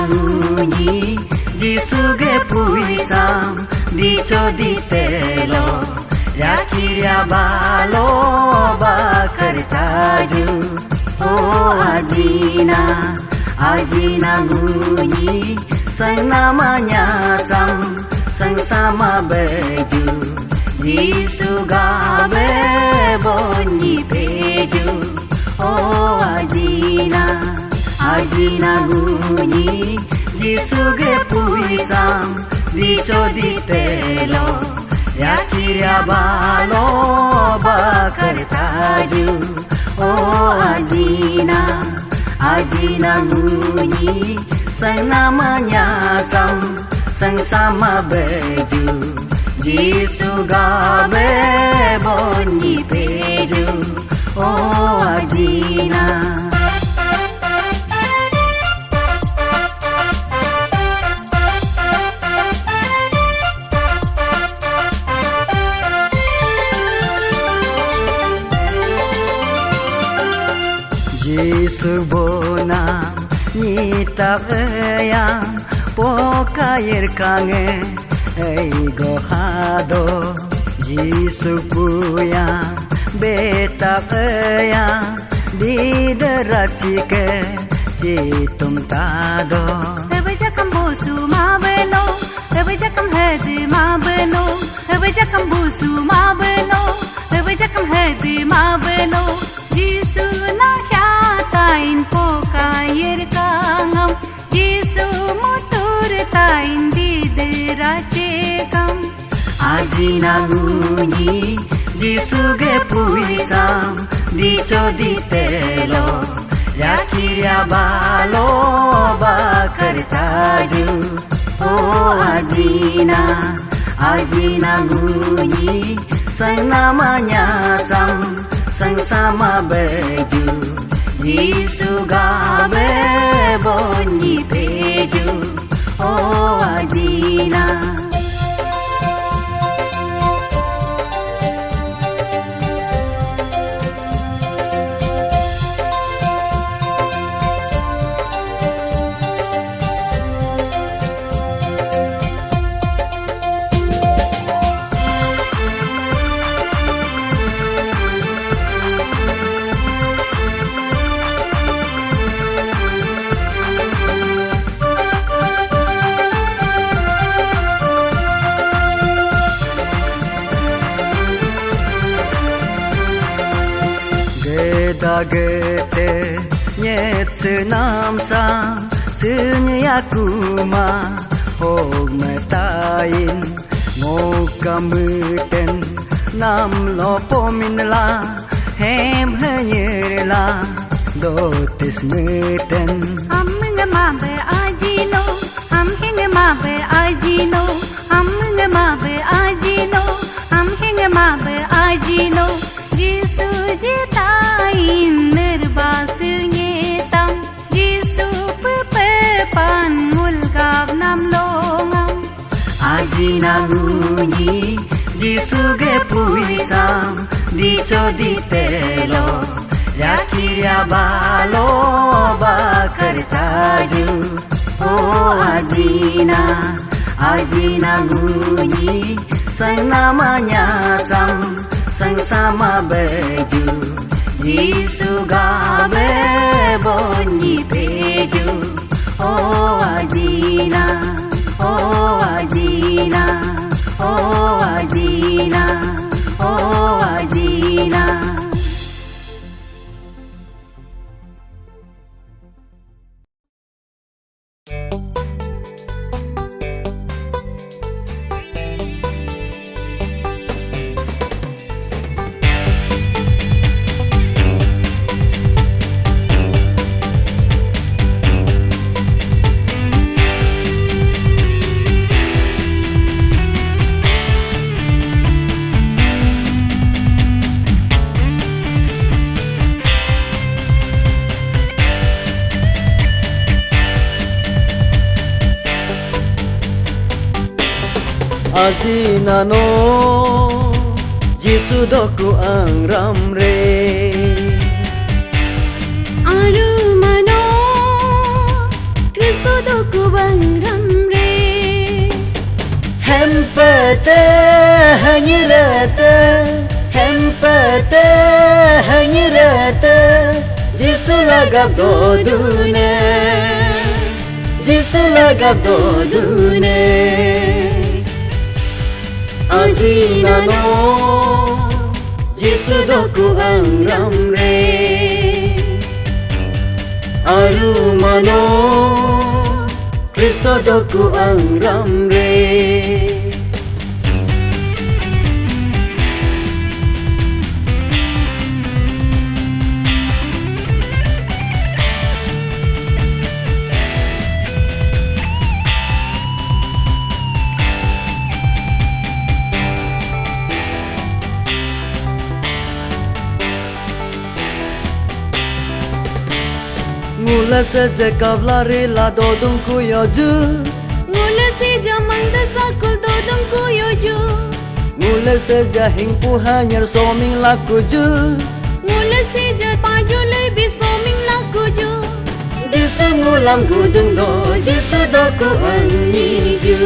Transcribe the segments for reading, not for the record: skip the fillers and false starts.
ngunyi Jisuge puisam dico di telo Rakiria balo bakar taju Oh Ajina ngunyi Sang namanya sang sama baju Jisu gabe bonyi peju Oh Ajina ngunyi Jisu ge puisam dico di telo Yakiria balo bakar taju Oh Ajina ngunyi Sang namanya sang sama baju Jisu gabe bonyi peju Oh Ajina Jisu bona nitap eyang pokair kange eigo hado Jisu puya betap eyang di deracike citum tado Ebejakam busu ma beno ebejakam hedi ma beno ebejakam busu ma beno ebejakam hedi ma beno Jisu na tain pokair kangam Jisu mutur tain didera cekam Ajina ngunyi Jisu ge puisam dico di telo Yakiria balo bakar taju Oh Ajina ngunyi Sang namanya sang sama baju Jisu gabe bonyi peju Oh Ajina Gete nyet senam sang Senya kuma Hog metain Ngokamuten Nam lopo minla Hem hanyerla Dotis meten Amnge mabe ajino Amhinge mabe ajino Amnge mabe ajino Amhinge mabe ajino Jisu jitain nirbas nyetam Jisu pepan mulgab nam longam Ajina ngunyi Jisu ge puisam dico di telo Yakiria balo bakar taju Oh Ajina ngunyi Sang namanya sang sama baju Jisu gabe bonyi peju Oh Ajina Oh Ajina Oh Ajina Oh Ajina Ajina no Jisu doku ang ramre Arumano Kristo doku bang ram re Hempete hanyirete Hempete hanyirete Jisu lagap dodune Jisu lagap dodune Aji nano Jisu doku ang ramre Aru mano Kristo doku ang ramre Mula saja kabla rela dodong ku yoju Mula si jamang da sakul dodong ku yoju Mula saja hingpu hanyar soming laku ju Mula si ja paju lebi soming laku ju Jisu ngulam gudung do Jisu doku anyi ju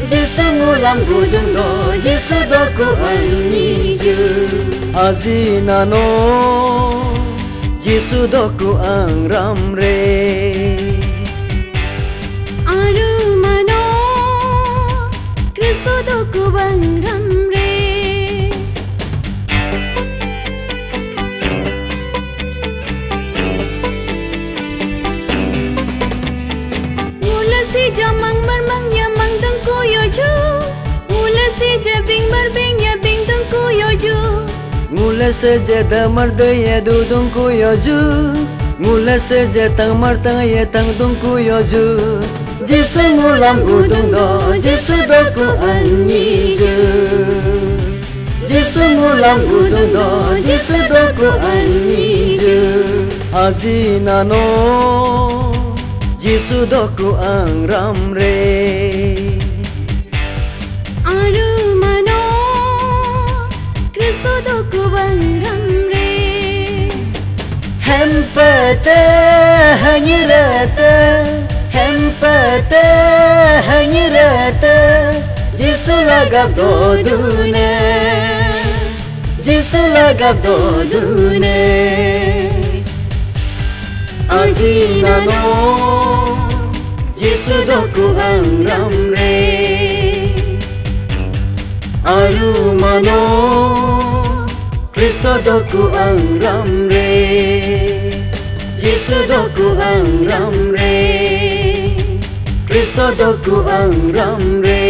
Jisu ngulam gudung do Jisu doku anyi ju Aji nano Jisu doku ang ramre Aru mano Kristo doku bang ram re Mula si jamang marmang yamang dong ku yoju Mula si jabing barbing ya bing dong ku yoju Mula saja damar daya dudung ku yoju Mula saja tang mar tang ye tang dung ku yoju Jisu ngulam gudung do Jisu doku anyi ju Jisu ngulam gudung do Jisu doku anyi ju Aji nano Jisu doku ang ramre Aru mano Kristo doku bang ram re Hempete hanyirete Hempete hanyirete Jisu lagap dodune Jisu lagap dodune Aji nano Jisu doku ang ramre Aru mano Kristo doku ang ramre Jisu doku ang ramre Kristo doku ang ramre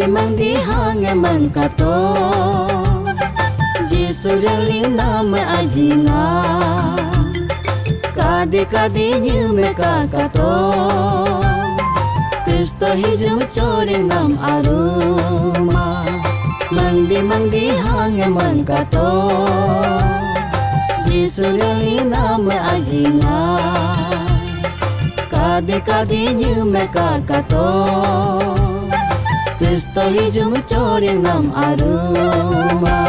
mang di hang mang kato Jisu reli nama ajinga Kadi kadi như me kato Kristo hijau coreng nam aruma Mang di hang mang kato Jisu reli nama ajinga Kadi kadi như me kato Kristo hijau coreng nam aruma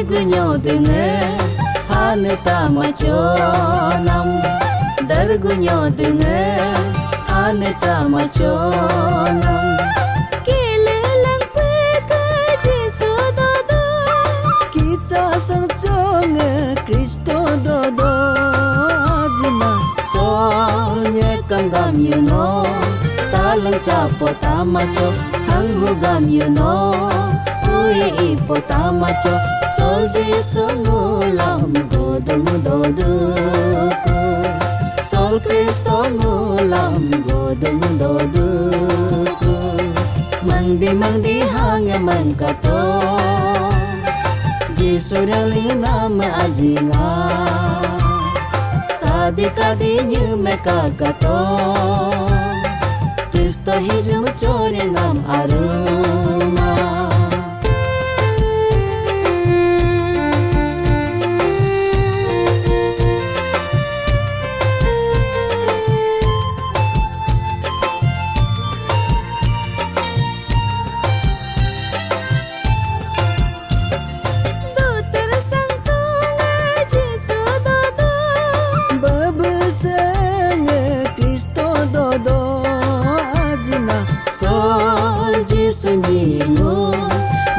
Gunyo dengar haneta maconam Dar gunyo dengar haneta maconam Kilelang peka Jisu dodo Kita sang conge Kristo dodo Ajina Solnya kanggam yuno Talang capo tamaco Hanghugam yuno Ui ipo tamaco Sol Jisu ngulam godeng doduku Sol Kristo ngulam godeng doduku Mang di hang mang kato Jisu reli nama ajinga Kadi kadi như me kato Kristo hijau coreng nam aruma Sol Jisu nyingun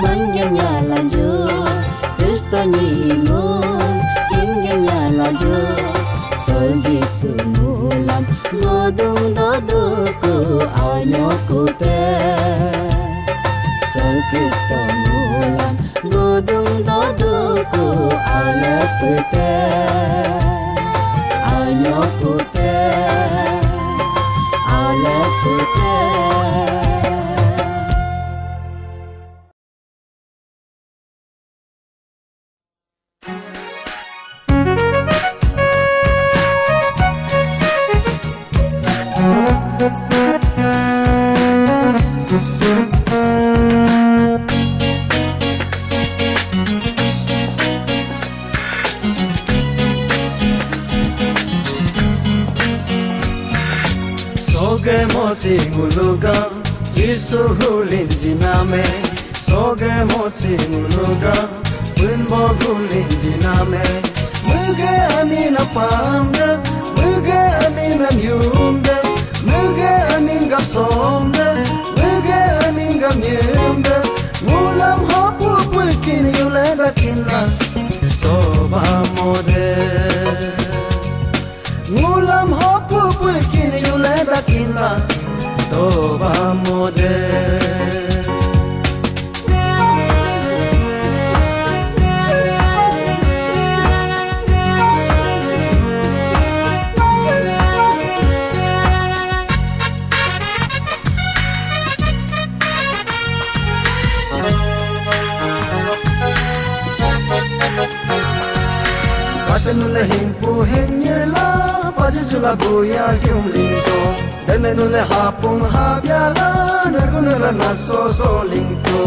Mangganya laju Kristo nyingun Hingganya laju Sol Jisu ngulam Godung doduku Anyoku te Sol Kristo ngulam Godung doduku Anyoku te Anyoku te Anyoku te Soge mosi nguluga Jisu hulin jiname Soge mosi nguluga Bunbo hulin jiname Muge amina pamda Muge amina myumda Muge aminga somda Muge aminga myumda Ngulam hapu pukin yuleda kinla Soba mode Ngulam hapu pukin yuleda kinla Soba mode Danule himpu henyerla pajujula buya gyumlinto Danule hapung habyala nargunala naso solinto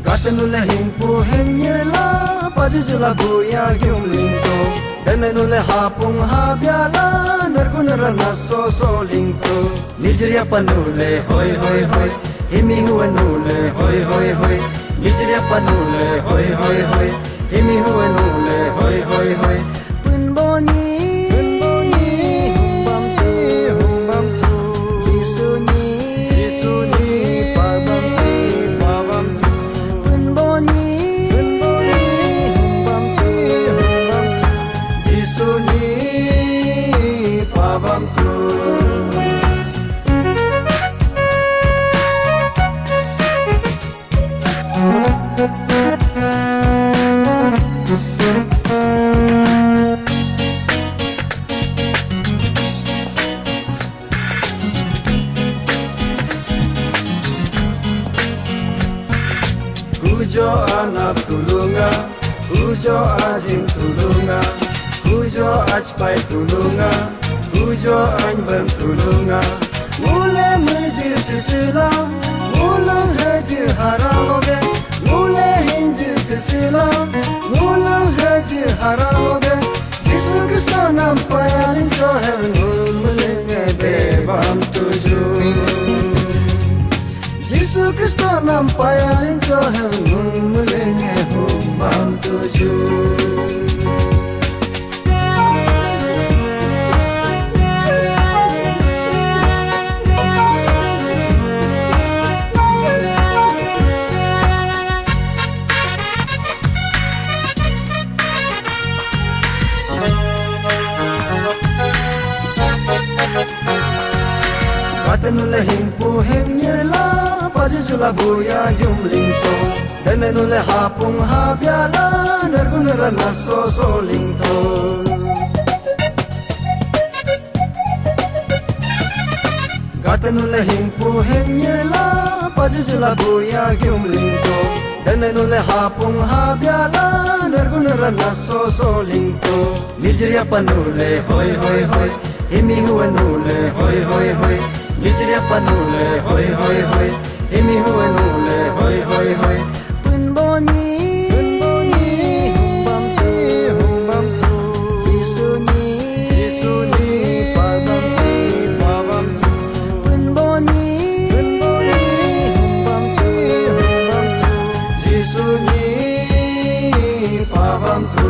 Gatanule himpu henyerla pajujula buya gyumlinto Danule hapung habyala nargunala naso solinto Nijriya panule hoy hoy hoy Himi huwa nule hoy hoy hoy Nijriya panule hoy hoy hoy Imi huwa nule hoi hoi hoi Pun boni hum bam tu Jisu ni pa bam tu Pun boni hum bam tu Jisu ni pa bam tu Hujo anak tulunga, hujo azim tulunga, hujo ajpai tulunga, hujo anbam tulunga. Mule muji sisila, mulang haji haramoge, mule hinji sisila, mulang haji haramoge. Jisu Kristo nampayalin choher nul mulenge bebam tuju. Jisu Kristo nampayalin choher nul mulenge bebam tuju. Katanula himpu himnyerla pajujula buya gyumlingto Dananula hapung habyala nargunara naso solingto Katanula himpu himnyerla pajujula buya gyumlingto Dananula hapung habyala nargunara naso solingto Lijriya panule hoi hoi hoi Imi huwa nule hoi hoi hoi Lijriya panule hoi hoi hoi Imi huwa nule hoi hoi hoi Pun boni hum bam tu Jisu ni pa bam tu Pun boni hum bam tu Jisu ni pa bam tu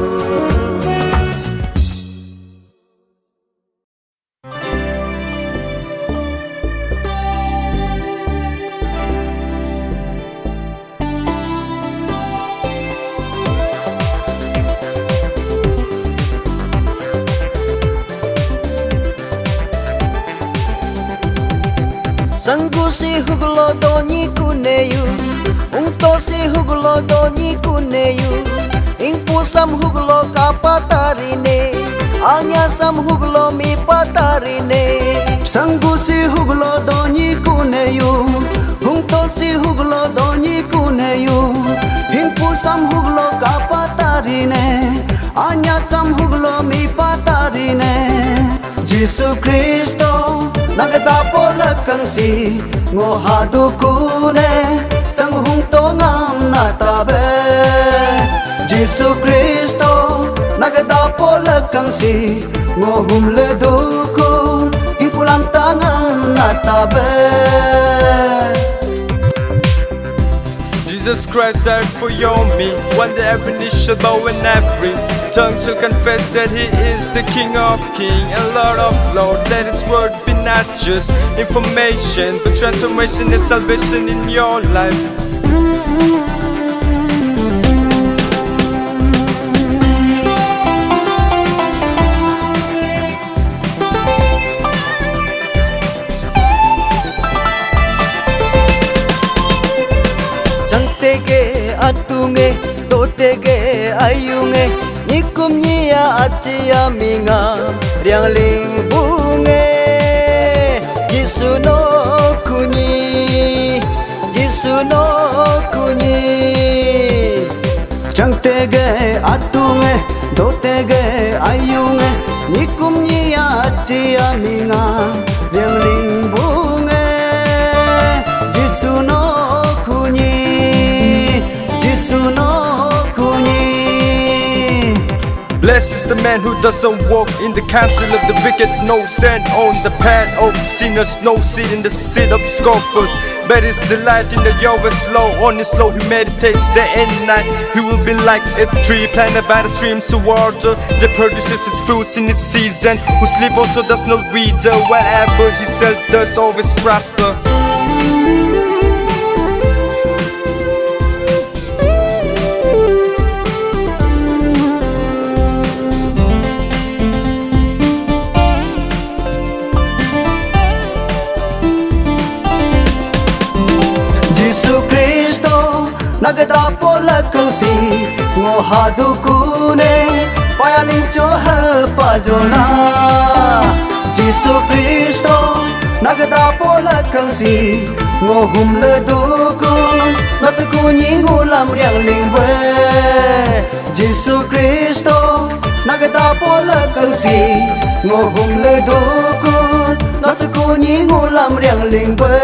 Sanggu si huglo doni kuneyu Ungto si huglo doni kuneyu Ingpu sam huglo kapatarine Anya sam huglo mi patarine Sanggu si huglo doni kuneyu Ungto si huglo doni kuneyu Ingpu sam huglo kapatarine Anya sam huglo mi patarine Jisu Kristo Nagatapo lakang si Ngohadu kune Sang hungto ngam natabe Jisu Kristo Nagatapo lakang si Ngohum leduku Impulang tangan natabe Jesus Christ died for you and me. One day every knee shall bow and every tongue shall confess that He is the King of Kings and Lord of Lords. Let His word be not just information, but transformation and salvation in your life. Tege atunge totege ayunge nikum nia achia minga riang ling bunge Yesu no kuni Chang tege atunge totege ayunge nikum nia achia minga riang ling bunge Yesu no Blessed is the man who doesn't walk in the counsel of the wicked, no stand on the path of sinners, no seat in the seat of scoffers, but it's the light in the lowest low. On his slow, he meditates day and night. He will be like a tree planted by the streams of water that produces its fruits in its season. Whose leaf also does not wither. Whatever he sells does always prosper. Yesus Kristo nagdapo lakasi ngohadu kune payaling choha pajona. Yesus Kristo nagdapo lakasi ngohum leduku natkunyi ngulam riang lingwe. Yesus Kristo nagdapo lakasi ngohum leduku natkunyi ngulam riang lingwe.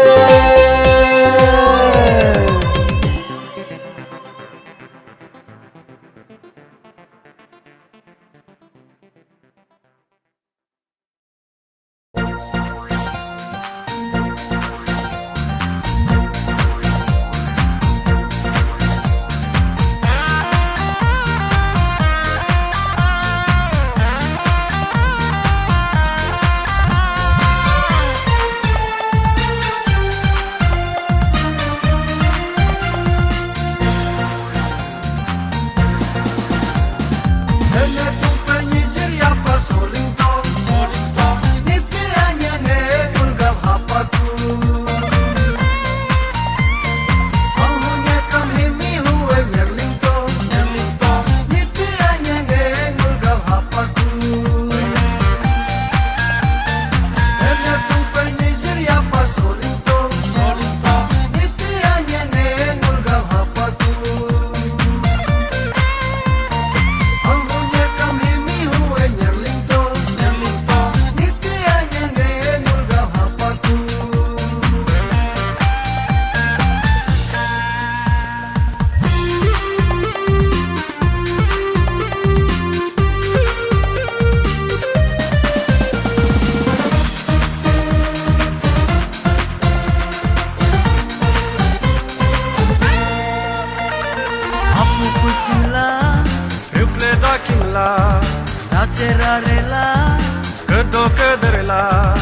Rela, Kedo kederela.